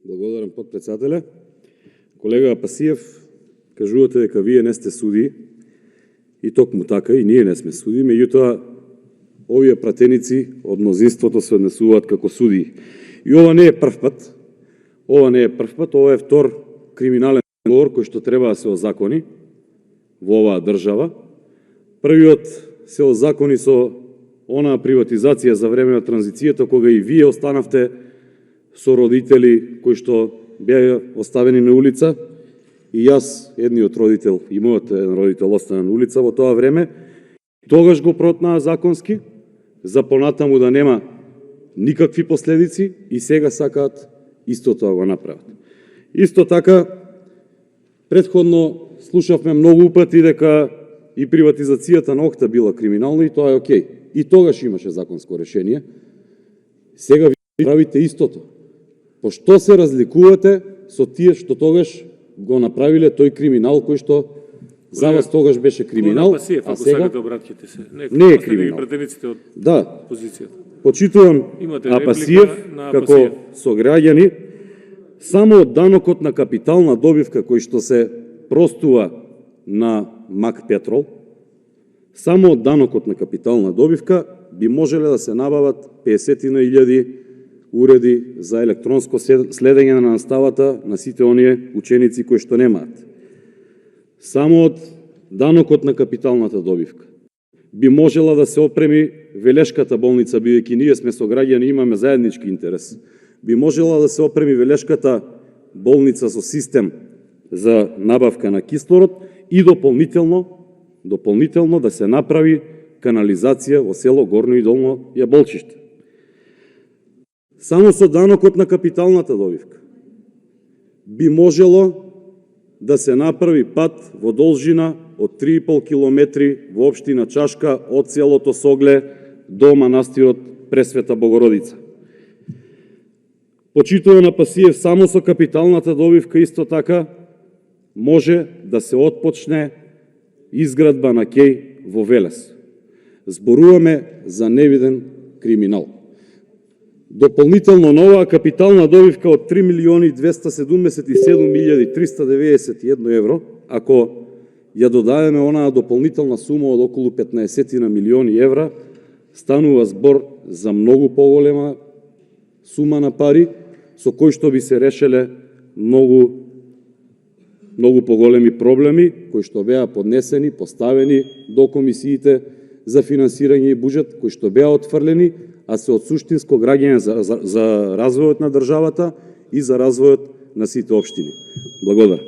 Благодарам, подпредседателя. Колега Пасиев, кажувате дека вие не сте суди, и токму така, и ние не сме суди, меѓутоа овие пратеници од мнозинството се однесуваат како суди. И ова не е прв пат, ова е втор криминален договор кој што треба да се озакони во оваа држава. Првиот се озакони со онаа приватизација за време на транзицијата, кога и вие останавте со родители кои што беа оставени на улица, и јас, едниот родител, и мојот еден родител остана на улица во тоа време. Тогаш го протнаа законски, за понатаму да нема никакви последици, и сега сакаат истото да го направат. Исто така, предходно слушавме многу пати дека и приватизацијата на Охта била криминална, и тоа е окей. И тогаш имаше законско решение. Сега ви правите истото. По што се разликувате со тие што тогаш го направиле тој криминал кој што за вас тогаш беше криминал, а сега не е криминал? Да, почитувам Апасиев како сограѓани. Само од данокот на капитална добивка кој што се простува на МАК Петрол, само од данокот на капитална добивка би можеле да се набават 50.000 уреди за електронско следење на наставата на сите оние ученици кои што немаат. Само од данокот на капиталната добивка би можела да се опреми Велешката болница, бидејќи ние сме сограѓани, имаме заеднички интерес. Би можела да се опреми Велешката болница со систем за набавка на кислород и дополнително да се направи канализација во село Горно и Долно Јаболчиште. Само со данокот на капиталната добивка би можело да се направи пат во должина од 3,5 километри во општина Чашка од селото Согле до манастирот Пресвета Богородица. Почитуван Апасиев, само со капиталната добивка исто така може да се отпочне изградба на кеј во Велес. Зборуваме за невиден криминал. Дополнително на оваа капитална добивка од 3.277.391 евро, ако ја додадеме онаа дополнителна сума од околу 15 милиони евра, станува збор за многу поголема сума на пари, со кој што би се решеле многу поголеми проблеми, кои што беа поднесени, поставени до комисиите за финансирање и буџет, кои што беа отфрлени, а се од суштинско граѓање за развојот на државата и за развојот на сите општини. Благодарам.